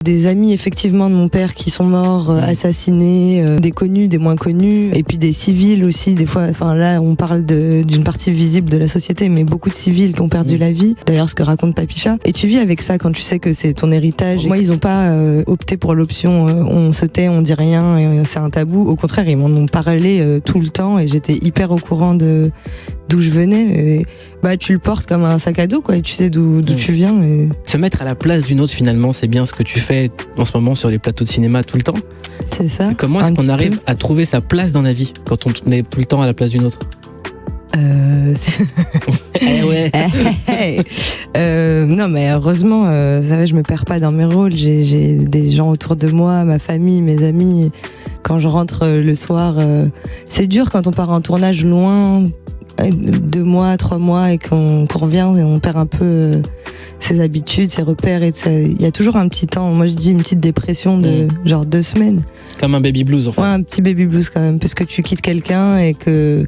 Des amis effectivement de mon père qui sont morts, assassinés, des connus, des moins connus, et puis des civils aussi, des fois, enfin là on parle d'une partie visible de la société, mais beaucoup de civils qui ont perdu la vie, d'ailleurs ce que raconte Papicha, et tu vis avec ça quand tu sais que c'est ton héritage. Moi ils ont pas opté pour l'option on se tait, on dit rien, et c'est un tabou, au contraire ils m'en ont parlé tout le temps, et j'étais hyper au courant d'où je venais, et bah tu le portes comme un sac à dos quoi, et tu sais d'où tu viens. Et... Se mettre à la place d'une autre finalement, c'est bien ce que tu fais en ce moment sur les plateaux de cinéma tout le temps. C'est ça. Comment est-ce qu'on arrive à trouver sa place dans la vie quand on est tout le temps à la place d'une autre? Ouais. Non mais heureusement, je me perds pas dans mes rôles, j'ai des gens autour de moi, ma famille, mes amis. Quand je rentre le soir, c'est dur quand on part en tournage loin, 2 mois, 3 mois, et qu'on revient et on perd un peu ses habitudes, ses repères, et il y a toujours un petit temps, moi je dis une petite dépression de genre 2 semaines. Comme un baby blues en fait. Ouais, un petit baby blues quand même, parce que tu quittes quelqu'un et que...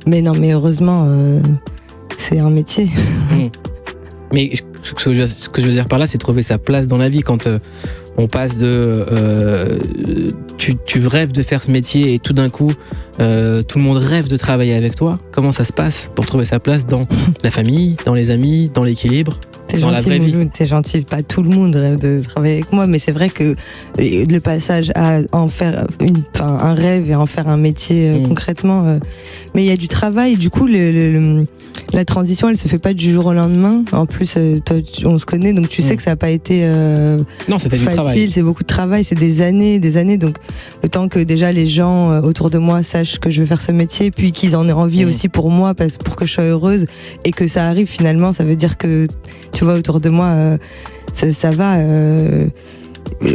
Mais non, mais heureusement, c'est un métier. Mais ce que je veux dire par là, c'est trouver sa place dans la vie. Quand on passe de... tu rêves de faire ce métier et tout d'un coup, tout le monde rêve de travailler avec toi. Comment ça se passe pour trouver sa place dans la famille, dans les amis, dans l'équilibre, dans la vraie vie? T'es gentil, pas tout le monde rêve de travailler avec moi, mais c'est vrai que le passage à en faire un rêve et en faire un métier concrètement... mais il y a du travail, du coup la transition elle se fait pas du jour au lendemain. En plus toi, on se connaît, donc tu sais que ça a pas été non, c'était facile, du travail. C'est beaucoup de travail, c'est des années, donc le temps que déjà les gens autour de moi sachent que je veux faire ce métier, puis qu'ils en aient envie aussi pour moi, pour que je sois heureuse, et que ça arrive finalement, ça veut dire que tu vois autour de moi ça va.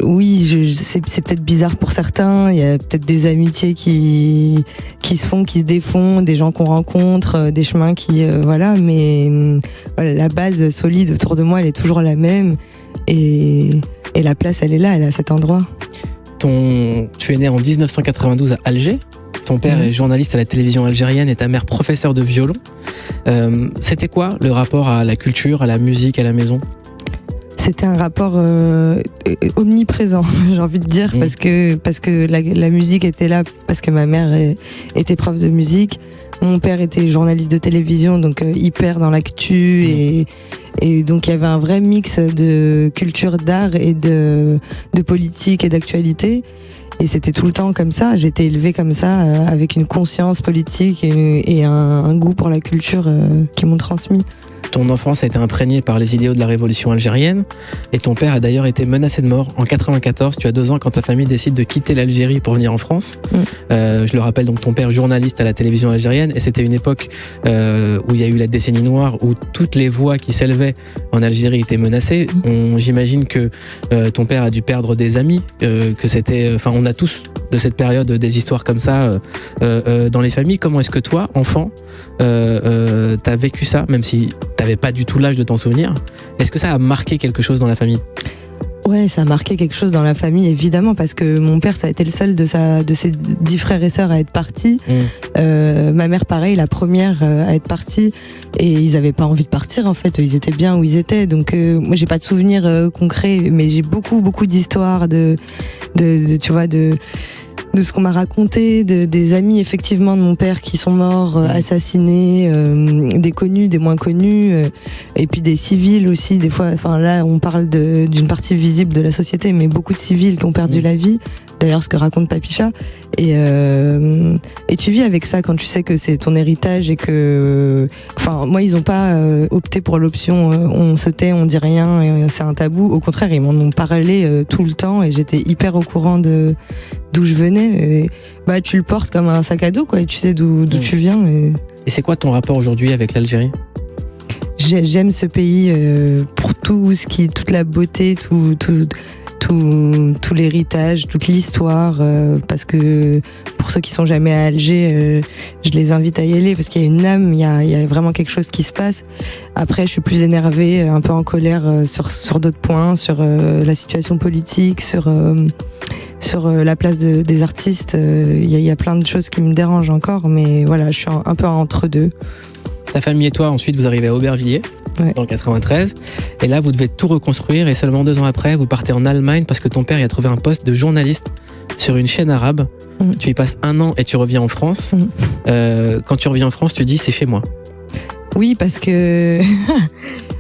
Oui, c'est peut-être bizarre pour certains, il y a peut-être des amitiés qui se font, qui se défont, des gens qu'on rencontre, des chemins qui... voilà, mais voilà, la base solide autour de moi, elle est toujours la même, et la place, elle est là, elle est à cet endroit. Tu es né en 1992 à Alger, ton père est journaliste à la télévision algérienne et ta mère professeure de violon. C'était quoi le rapport à la culture, à la musique, à la maison ? C'était un rapport omniprésent, j'ai envie de dire, parce que la musique était là, parce que ma mère était prof de musique, mon père était journaliste de télévision, donc hyper dans l'actu, et donc il y avait un vrai mix de culture, d'art et de politique et d'actualité. Et c'était tout le temps comme ça, j'étais élevée comme ça, avec une conscience politique et un goût pour la culture qui m'ont transmis. Ton enfance a été imprégnée par les idéaux de la révolution algérienne, et ton père a d'ailleurs été menacé de mort en 94. Tu as 2 ans quand ta famille décide de quitter l'Algérie pour venir en France. Je le rappelle, donc ton père journaliste à la télévision algérienne, et c'était une époque où il y a eu la décennie noire, où toutes les voix qui s'élevaient en Algérie étaient menacées. J'imagine que ton père a dû perdre des amis, que c'était... Enfin, on a tous de cette période des histoires comme ça dans les familles. Comment est-ce que toi, enfant, t'as vécu ça, même si t'avais pas du tout l'âge de t'en souvenir? Est-ce que ça a marqué quelque chose dans la famille? Ouais, ça a marqué quelque chose dans la famille, évidemment, parce que mon père, ça a été le seul de ses 10 frères et sœurs à être partis. Ma mère, pareil, la première à être partie, et ils avaient pas envie de partir, en fait. Ils étaient bien où ils étaient, donc moi, j'ai pas de souvenirs concrets, mais j'ai beaucoup d'histoires tu vois, de ce qu'on m'a raconté, des amis effectivement de mon père qui sont morts, assassinés, des connus, des moins connus, et puis des civils aussi, des fois, enfin là on parle d'une partie visible de la société, mais beaucoup de civils qui ont perdu la vie, d'ailleurs ce que raconte Papicha, et tu vis avec ça quand tu sais que c'est ton héritage, et que, enfin moi ils ont pas opté pour l'option on se tait, on dit rien, et c'est un tabou, au contraire ils m'en ont parlé tout le temps, et j'étais hyper au courant d'où je venais, et bah tu le portes comme un sac à dos quoi, et tu sais d'où tu viens. Et c'est quoi ton rapport aujourd'hui avec l'Algérie? J'aime ce pays pour toute la beauté, tout l'héritage, toute l'histoire, parce que pour ceux qui sont jamais à Alger, je les invite à y aller, parce qu'il y a une âme, il y a vraiment quelque chose qui se passe. Après, je suis plus énervée, un peu en colère sur d'autres points, sur la situation politique, sur la place des artistes. Il y a plein de choses qui me dérangent encore, mais voilà, je suis un peu entre deux. Ta famille et toi, ensuite, vous arrivez à Aubervilliers, dans le 93. Et là, vous devez tout reconstruire. Et seulement 2 ans après, vous partez en Allemagne parce que ton père y a trouvé un poste de journaliste sur une chaîne arabe. Tu y passes 1 an et tu reviens en France. Quand tu reviens en France, tu dis c'est chez moi. Oui, parce que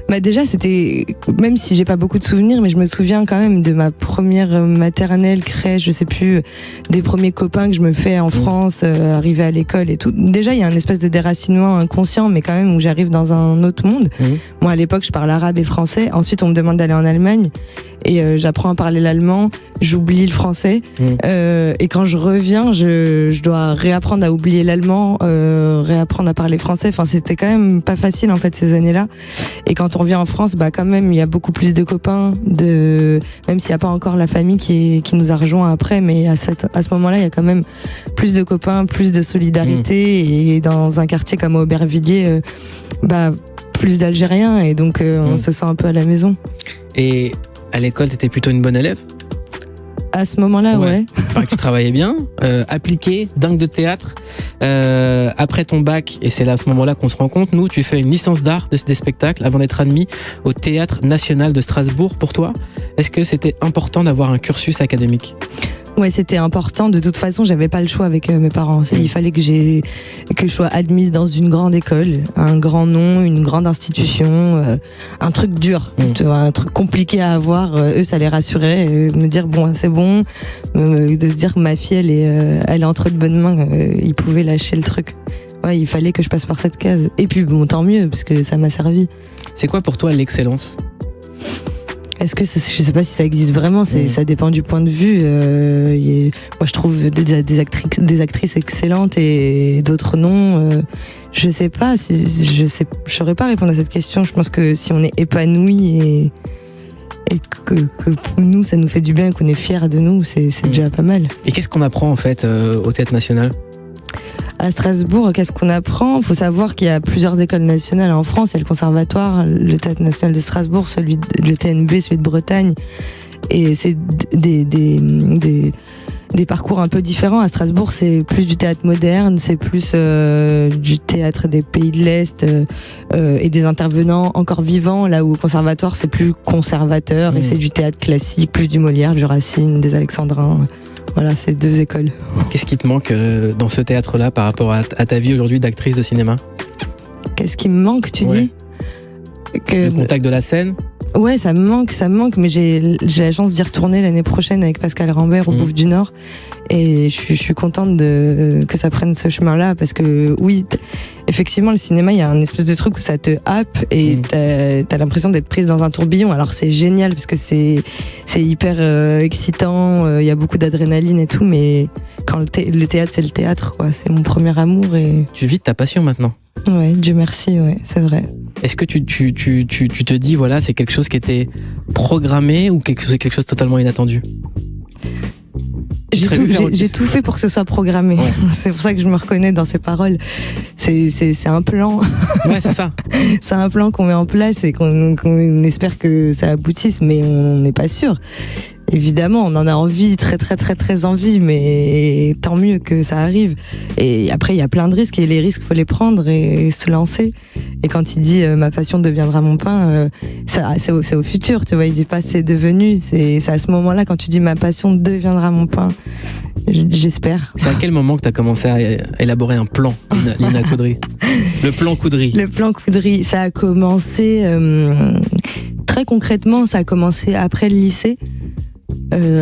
bah déjà c'était, même si j'ai pas beaucoup de souvenirs, mais je me souviens quand même de ma première maternelle, crèche, je sais plus, des premiers copains que je me fais en France, arriver à l'école et tout. Déjà il y a un espèce de déracinement inconscient, mais quand même où j'arrive dans un autre monde. Moi à l'époque je parle arabe et français. Ensuite on me demande d'aller en Allemagne et j'apprends à parler l'allemand, j'oublie le français et quand je reviens je dois réapprendre à oublier l'allemand, réapprendre à parler français. Enfin c'était quand même pas facile en fait ces années-là. Et quand on revient en France, bah quand même il y a beaucoup plus de copains, même s'il n'y a pas encore la famille qui nous a rejoints après, mais à ce moment-là il y a quand même plus de copains, plus de solidarité et dans un quartier comme Aubervilliers, bah plus d'Algériens et donc on se sent un peu à la maison. Et à l'école, t'étais plutôt une bonne élève? À ce moment-là, ouais. Paraît que tu travaillais bien, appliqué, dingue de théâtre. Après ton bac, et c'est là à ce moment-là qu'on se rend compte, tu fais une licence d'art des spectacles avant d'être admis au Théâtre National de Strasbourg. Pour toi, est-ce que c'était important d'avoir un cursus académique? Ouais, c'était important. De toute façon, j'avais pas le choix avec mes parents. Il fallait que je sois admise dans une grande école, un grand nom, une grande institution, un truc dur, tu vois, un truc compliqué à avoir. Eux, ça les rassurait, me dire bon, c'est bon, de se dire que ma fille, elle est entre de bonnes mains. Ils pouvaient lâcher le truc. Ouais, il fallait que je passe par cette case. Et puis bon, tant mieux, parce que ça m'a servi. C'est quoi pour toi l'excellence? Est-ce que je sais pas si ça existe vraiment, ça dépend du point de vue. Moi je trouve des actrices excellentes et d'autres non. Je sais pas, je saurais pas répondre à cette question. Je pense que si on est épanoui et que nous ça nous fait du bien et qu'on est fiers de nous, c'est déjà pas mal. Et qu'est-ce qu'on apprend en fait au Théâtre National? À Strasbourg, qu'est-ce qu'on apprend? Il faut savoir qu'il y a plusieurs écoles nationales en France. Il y a le Conservatoire, le Théâtre National de Strasbourg, le TNB, celui de Bretagne. Et c'est des parcours un peu différents. À Strasbourg, c'est plus du théâtre moderne, c'est plus du théâtre des pays de l'Est et des intervenants encore vivants. Là où au Conservatoire, c'est plus conservateur et c'est du théâtre classique, plus du Molière, du Racine, des Alexandrins. Voilà, c'est 2 écoles. Qu'est-ce qui te manque dans ce théâtre-là par rapport à ta vie aujourd'hui d'actrice de cinéma? Qu'est-ce qui me manque, tu dis? Le contact de la scène? Ouais, ça me manque, mais j'ai la chance d'y retourner l'année prochaine avec Pascal Rambert au Bouffe du Nord. Et je suis contente que ça prenne ce chemin-là, parce que oui, effectivement, le cinéma, il y a un espèce de truc où ça te happe et t'as l'impression d'être prise dans un tourbillon. Alors c'est génial parce que c'est hyper excitant, il y a beaucoup d'adrénaline et tout, mais quand le théâtre, c'est le théâtre, quoi. C'est mon premier amour et... Tu vis de ta passion maintenant? Ouais, Dieu merci, ouais, c'est vrai. Est-ce que tu te dis, voilà, c'est quelque chose qui était programmé ou c'est quelque chose de totalement inattendu? J'ai tout fait pour que ce soit programmé. Ouais. C'est pour ça que je me reconnais dans ces paroles. C'est un plan. Ouais, c'est ça. C'est un plan qu'on met en place et qu'on espère que ça aboutisse, mais on n'est pas sûr. Évidemment, on en a envie, très très très très envie, mais tant mieux que ça arrive. Et après, il y a plein de risques et les risques, faut les prendre et se lancer. Et quand il dit ma passion deviendra mon pain, c'est au futur, tu vois. Il dit pas c'est devenu, c'est à ce moment-là quand tu dis ma passion deviendra mon pain. J'espère. C'est à quel moment que tu as commencé à élaborer un plan, Lina Caudry? Le plan Caudry. Le plan Caudry, ça a commencé très concrètement, ça a commencé après le lycée.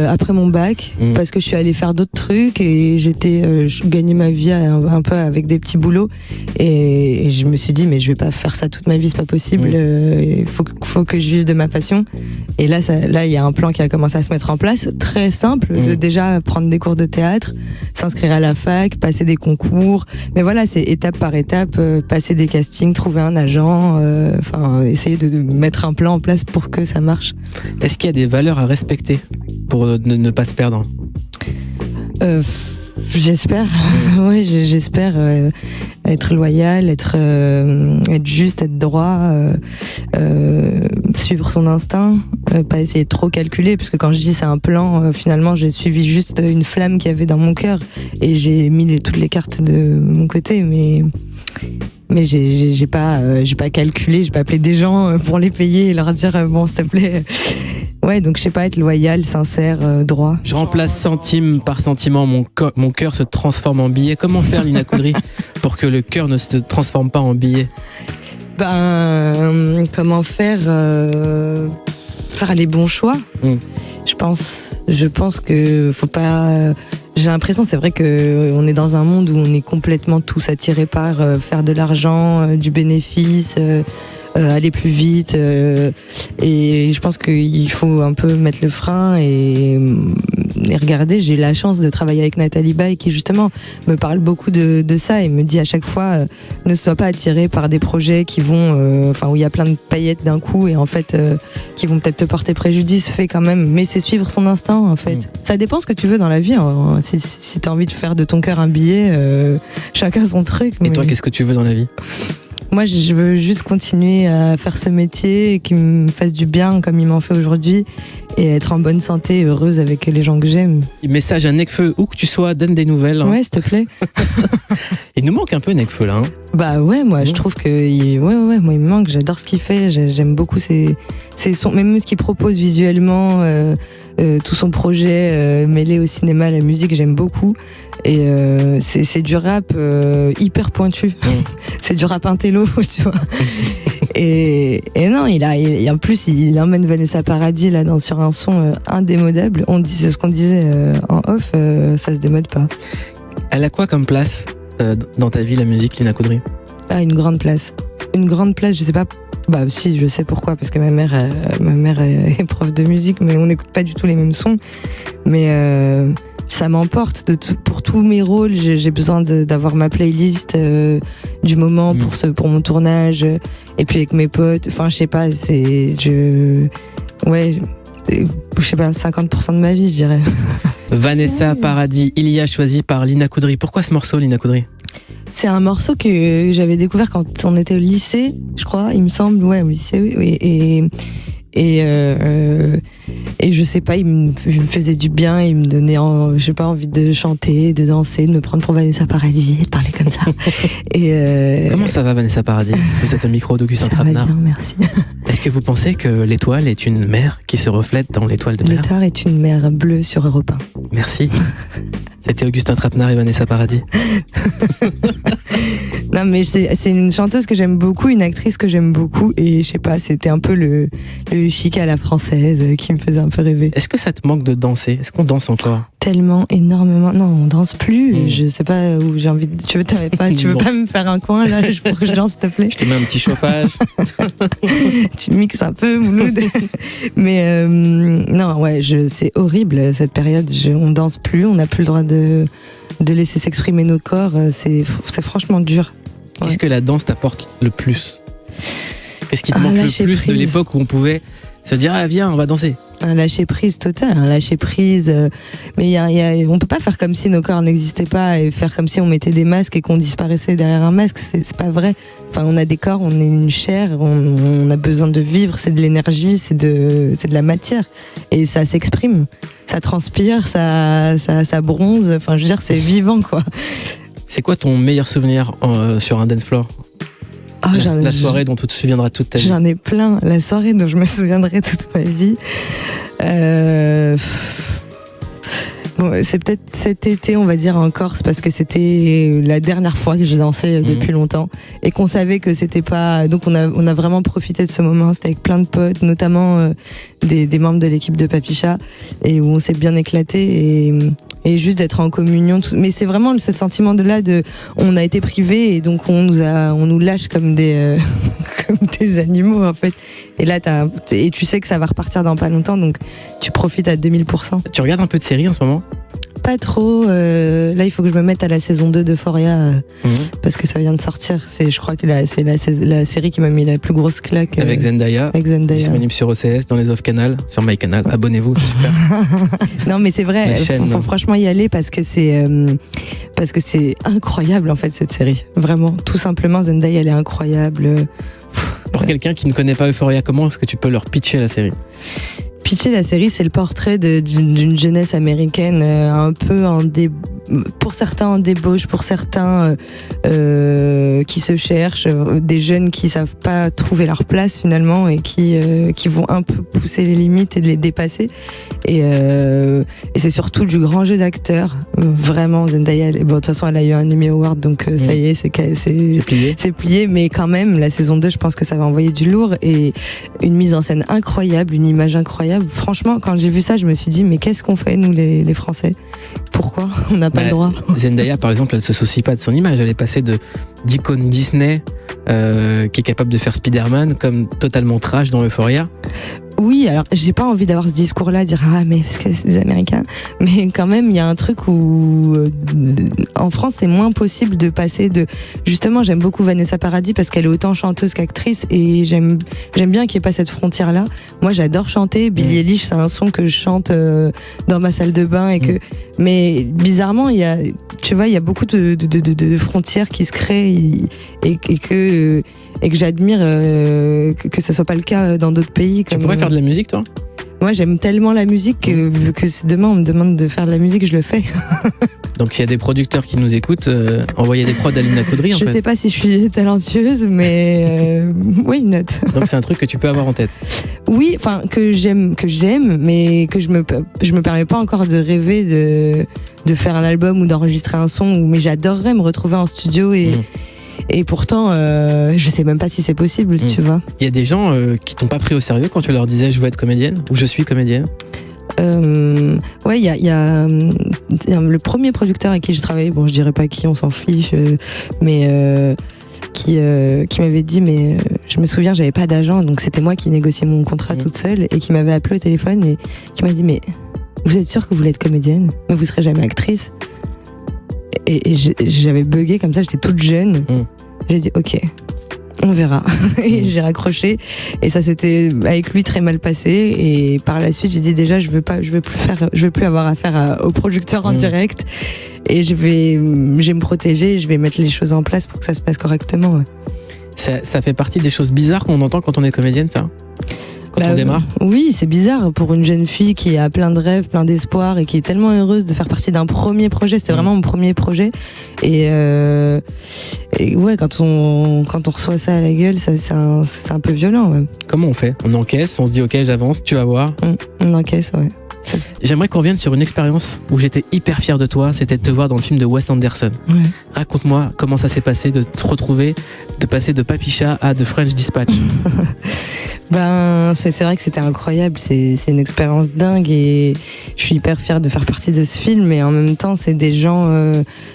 Après mon bac, parce que je suis allée faire d'autres trucs et je gagnais ma vie un peu avec des petits boulots et je me suis dit mais je vais pas faire ça toute ma vie, c'est pas possible. Il faut que je vive de ma passion. Et là il y a un plan qui a commencé à se mettre en place, très simple, de déjà prendre des cours de théâtre, s'inscrire à la fac, passer des concours, mais voilà, c'est étape par étape, passer des castings, trouver un agent, essayer de mettre un plan en place pour que ça marche. Est-ce qu'il y a des valeurs à respecter pour ne pas se perdre? J'espère. Ouais, j'espère être loyal, être juste, être droit, suivre son instinct, pas essayer de trop calculer, parce que quand je dis c'est un plan, finalement j'ai suivi juste une flamme qu'il y avait dans mon cœur et j'ai mis toutes les cartes de mon côté, mais Mais j'ai pas calculé, j'ai pas appelé des gens pour les payer et leur dire bon, s'il te plaît. Ouais, donc je sais pas, être loyal, sincère, droit. Je remplace centime par sentiment, mon cœur se transforme en billet. Comment faire, Lina Coudry, pour que le cœur ne se transforme pas en billet? Comment faire les bons choix. Je pense que faut pas. J'ai l'impression, c'est vrai que on est dans un monde où on est complètement tous attirés par faire de l'argent, du bénéfice, aller plus vite. Et je pense qu'il faut un peu mettre le frein et regarder. J'ai eu la chance de travailler avec Nathalie Baye qui justement me parle beaucoup de ça et me dit à chaque fois ne sois pas attiré par des projets qui vont, où il y a plein de paillettes d'un coup et en fait qui vont peut-être te porter préjudice. Fais quand même, mais c'est suivre son instinct en fait. Ça dépend ce que tu veux dans la vie. Hein. Si t'as envie de faire de ton cœur un billet, chacun son truc. Et toi, qu'est-ce que tu veux dans la vie? Moi, je veux juste continuer à faire ce métier qui me fasse du bien comme il m'en fait aujourd'hui et être en bonne santé, heureuse avec les gens que j'aime. Message à Nekfeu, où que tu sois, donne des nouvelles. Hein. Ouais, s'il te plaît. Il nous manque un peu Nekfeu là. Hein. Bah ouais, moi je trouve que moi il me manque, j'adore ce qu'il fait, j'aime beaucoup ses sons, même ce qu'il propose visuellement, tout son projet mêlé au cinéma, à la musique, j'aime beaucoup. Et c'est du rap hyper pointu. C'est du rap intello, tu vois. Et non, en plus il emmène Vanessa Paradis là sur un son indémodable. C'est ce qu'on disait en off, ça se démode pas. Elle a quoi comme place dans ta vie, la musique, Lina Coudry? Une grande place. Une grande place, je sais pas. Bah si, je sais pourquoi, parce que ma mère est prof de musique, mais on n'écoute pas du tout les mêmes sons. Mais ça m'emporte pour tous mes rôles. J'ai besoin d'avoir ma playlist du moment pour mon tournage, et puis avec mes potes. Enfin, je sais pas, je sais pas, 50% de ma vie, je dirais. Vanessa Paradis, il y a choisi par Lina Coudry. Pourquoi ce morceau, Lina Coudry? C'est un morceau que j'avais découvert quand on était au lycée, je crois, il me semble, ouais, au lycée, oui. Et je sais pas, il me faisait du bien, il me donnait, envie de chanter, de danser, de me prendre pour Vanessa Paradis, de parler comme ça. Comment ça va, Vanessa Paradis? Vous êtes au micro d'Augustin Trapenard. Ça va bien, merci. Est-ce que vous pensez que l'étoile est une mer qui se reflète dans l'étoile de mer? L'étoile est une mer bleue sur Europe 1. Merci. C'était Augustin Trapenard et Vanessa Paradis. Non, mais c'est une chanteuse que j'aime beaucoup, une actrice que j'aime beaucoup, et je sais pas, c'était un peu le chic à la française qui me faisait un peu rêver. Est-ce que ça te manque de danser? Est-ce qu'on danse encore? Tellement, énormément. Non, on danse plus. Je sais pas où j'ai envie de... Tu veux pas me faire un coin là pour que je danse, s'il te plaît? Je te mets un petit chauffage. Tu mixes un peu, Mouloud. Mais non, ouais, c'est horrible cette période. On danse plus, on n'a plus le droit de laisser s'exprimer nos corps. C'est franchement dur. Ouais. Qu'est-ce que la danse t'apporte le plus? Qu'est-ce qui te manque le plus de l'époque où on pouvait se dire viens, on va danser? Un lâcher prise total, un lâcher prise. Mais on peut pas faire comme si nos corps n'existaient pas et faire comme si on mettait des masques et qu'on disparaissait derrière un masque. C'est pas vrai. Enfin, on a des corps, on est une chair, on a besoin de vivre. C'est de l'énergie, c'est de la matière et ça s'exprime, ça transpire, ça bronze. Enfin, je veux dire, c'est vivant, quoi. C'est quoi ton meilleur souvenir sur un dance floor? La soirée dont tu te souviendras toute ta vie. J'en ai plein. La soirée dont je me souviendrai toute ma vie. C'est peut-être cet été, on va dire, en Corse, parce que c'était la dernière fois que j'ai dansé depuis longtemps et qu'on savait que c'était pas. Donc on a vraiment profité de ce moment. C'était avec plein de potes, notamment des membres de l'équipe de Papicha, et où on s'est bien éclaté et juste d'être en communion. Mais c'est vraiment ce sentiment on a été privés et donc on nous lâche comme des animaux en fait. Et là et tu sais que ça va repartir dans pas longtemps, donc tu profites à 2000%. Tu regardes un peu de séries en ce moment? Pas trop. Là, il faut que je me mette à la saison 2 d'Euphoria parce que ça vient de sortir. Je crois que c'est la série qui m'a mis la plus grosse claque. Avec Zendaya. Disponible sur OCS, dans les off-canal, sur MyCanal. Abonnez-vous, c'est super. Non, mais c'est vrai. Faut franchement y aller parce que c'est incroyable en fait cette série. Vraiment, tout simplement, Zendaya, elle est incroyable. Pour quelqu'un qui ne connaît pas Euphoria, comment est-ce que tu peux leur pitcher la série? pitcher la série, c'est le portrait d'une jeunesse américaine un peu pour certains en débauche, pour certains qui se cherchent, des jeunes qui savent pas trouver leur place finalement et qui vont un peu pousser les limites et les dépasser. Et c'est surtout du grand jeu d'acteurs. Vraiment, Zendaya, de toute façon, elle a eu un Emmy Award, donc ça y est, c'est plié. Mais quand même, la saison 2, je pense que ça va envoyer du lourd et une mise en scène incroyable, une image incroyable. Franchement, quand j'ai vu ça, je me suis dit, mais qu'est-ce qu'on fait, nous, les Français? Pourquoi on n'a pas le droit? Zendaya, par exemple, elle se soucie pas de son image. Elle est passée d'icône Disney qui est capable de faire Spider-Man comme totalement trash dans Euphoria. Oui, alors j'ai pas envie d'avoir ce discours-là, dire mais parce que c'est des Américains, mais quand même il y a un truc où en France c'est moins possible de passer de. Justement, j'aime beaucoup Vanessa Paradis parce qu'elle est autant chanteuse qu'actrice et j'aime bien qu'il n'y ait pas cette frontière-là. Moi, j'adore chanter. Billie Eilish, c'est un son que je chante dans ma salle de bain mais bizarrement il y a beaucoup de frontières qui se créent et que j'admire que ce soit pas le cas dans d'autres pays. Tu pourrais faire de la musique, toi? Moi, j'aime tellement la musique que si demain on me demande de faire de la musique, je le fais. Donc, s'il y a des producteurs qui nous écoutent, envoyez des prods à Lina Coudry. Je sais pas si je suis talentueuse, mais why not? Donc, c'est un truc que tu peux avoir en tête. Oui, enfin que j'aime, mais que je me permets pas encore de rêver de faire un album ou d'enregistrer un son. Mais j'adorerais me retrouver en studio et pourtant, je sais même pas si c'est possible, tu vois. Il y a des gens qui t'ont pas pris au sérieux quand tu leur disais je veux être comédienne ou je suis comédienne. Ouais, il y a le premier producteur avec qui j'ai travaillé, bon, je dirais pas qui, on s'en fiche, mais qui m'avait dit, mais je me souviens, j'avais pas d'agent, donc c'était moi qui négociais mon contrat toute seule et qui m'avait appelé au téléphone et qui m'a dit, mais vous êtes sûre que vous voulez être comédienne, mais vous serez jamais actrice? Et j'avais bugué comme ça, j'étais toute jeune. J'ai dit ok, on verra. Et j'ai raccroché. Et ça s'était avec lui très mal passé. Et par la suite, j'ai dit déjà, je veux plus avoir affaire au producteur en direct. Et je vais me protéger. Je vais mettre les choses en place pour que ça se passe correctement. Ouais. Ça fait partie des choses bizarres qu'on entend quand on est comédienne, ça? Quand on démarre? Oui, c'est bizarre pour une jeune fille qui a plein de rêves, plein d'espoir et qui est tellement heureuse de faire partie d'un premier projet. C'était vraiment mon premier projet. Et ouais, quand on reçoit ça à la gueule, c'est un peu violent. Ouais. Comment on fait? On encaisse, on se dit ok, j'avance, tu vas voir. On encaisse, ouais. J'aimerais qu'on revienne sur une expérience où j'étais hyper fier de toi, c'était de te voir dans le film de Wes Anderson. Ouais. Raconte-moi comment ça s'est passé de te retrouver, de passer de Papicha à The French Dispatch. C'est vrai que c'était incroyable, c'est une expérience dingue et je suis hyper fière de faire partie de ce film, mais en même temps c'est des gens,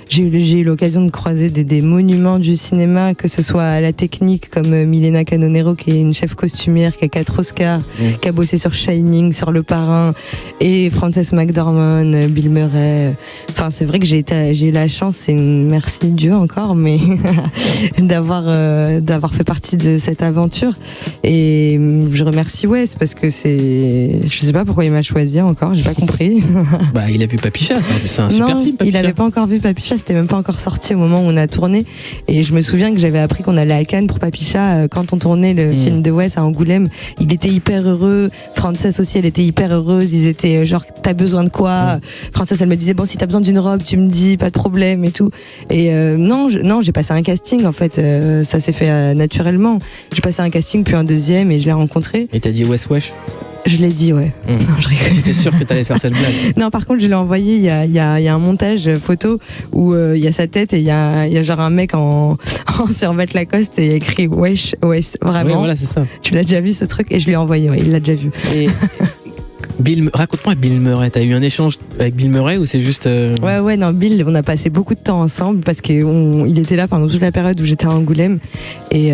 j'ai eu l'occasion de croiser des monuments du cinéma, que ce soit à la technique comme Milena Canonero qui est une chef costumière qui a 4 Oscars, qui a bossé sur Shining, sur Le Parrain, et Frances McDormand, Bill Murray. Enfin c'est vrai que j'ai eu la chance, et merci Dieu encore, mais d'avoir fait partie de cette aventure. Et je remercie Wes parce que je sais pas pourquoi il m'a choisi encore, j'ai pas compris. Il a vu Papicha, c'est un super film, Papicha. Il avait pas encore vu Papicha, c'était même pas encore sorti au moment où on a tourné. Et je me souviens que j'avais appris qu'on allait à Cannes pour Papicha quand on tournait le film de Wes à Angoulême. Il était hyper heureux, Frances aussi, elle était hyper heureuse. Ils étaient genre, t'as besoin de quoi? Frances, elle me disait, bon, si t'as besoin d'une robe, tu me dis, pas de problème et tout. Et non, j'ai passé un casting en fait, ça s'est fait naturellement. J'ai passé un casting puis un deuxième et je l'ai rencontré. Et t'as dit Wes Wesh? Je l'ai dit, ouais. Non, je rigole. J'étais sûr que t'allais faire cette blague. Non, par contre, je l'ai envoyé, il y a un montage photo où il y a sa tête et il y a genre un mec en survêt Lacoste et il y a écrit Wesh, vraiment. Oui, voilà, c'est ça. Tu l'as déjà vu ce truc? Et je lui ai envoyé, ouais, il l'a déjà vu. Et raconte-moi Bill Murray, t'as eu un échange avec Bill Murray ou c'est juste... Ouais, non, Bill, on a passé beaucoup de temps ensemble parce qu'il était là pendant toute la période où j'étais à Angoulême et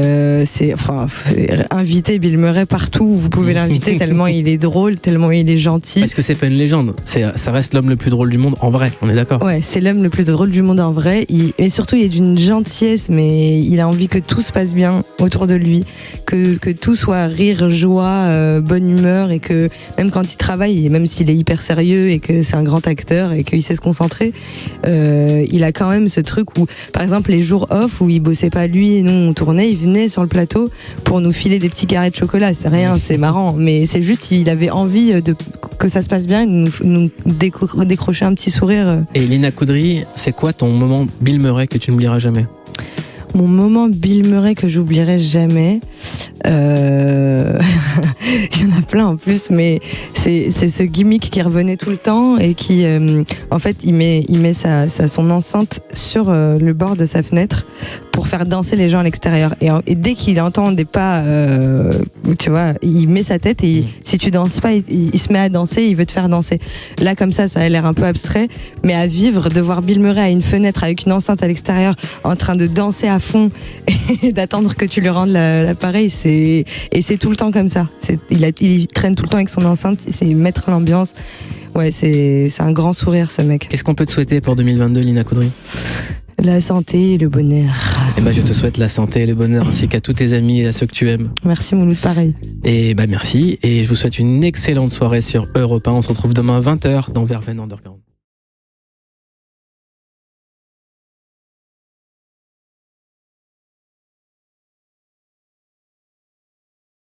inviter Bill Murray partout où vous pouvez l'inviter tellement il est drôle, tellement il est gentil. Parce que c'est pas une légende, ça reste l'homme le plus drôle du monde en vrai, on est d'accord? Ouais, c'est l'homme le plus drôle du monde en vrai, mais surtout il est d'une gentillesse, mais il a envie que tout se passe bien autour de lui, que tout soit rire, joie, bonne humeur et que même quand il travaille travail, et même s'il est hyper sérieux et que c'est un grand acteur et qu'il sait se concentrer, il a quand même ce truc où, par exemple, les jours off où il bossait pas lui et nous on tournait, il venait sur le plateau pour nous filer des petits carrés de chocolat. C'est rien, c'est marrant, mais c'est juste il avait envie que ça se passe bien et de nous décrocher un petit sourire. Et Lina Coudry, c'est quoi ton moment Bill Murray que tu n'oublieras jamais? Mon moment Bill Murray que j'oublierai jamais, il y en a plein en plus, mais c'est ce gimmick qui revenait tout le temps et qui, en fait, il met son enceinte sur le bord de sa fenêtre pour faire danser les gens à l'extérieur. Et dès qu'il entend des pas, tu vois, il met sa tête et si tu danses pas, il se met à danser, il veut te faire danser. Là, comme ça a l'air un peu abstrait, mais à vivre, de voir Bill Murray à une fenêtre avec une enceinte à l'extérieur en train de danser à fond et d'attendre que tu lui rendes l'appareil, c'est tout le temps comme ça. Il traîne tout le temps avec son enceinte, c'est mettre l'ambiance. Ouais, c'est un grand sourire, ce mec. Qu'est-ce qu'on peut te souhaiter pour 2022, Lina Coudry? La santé et le bonheur. Et je te souhaite la santé et le bonheur ainsi qu'à tous tes amis et à ceux que tu aimes. Merci Mouloud, pareil. Et merci, et je vous souhaite une excellente soirée sur Europe 1. On se retrouve demain à 20h dans Verveine Underground.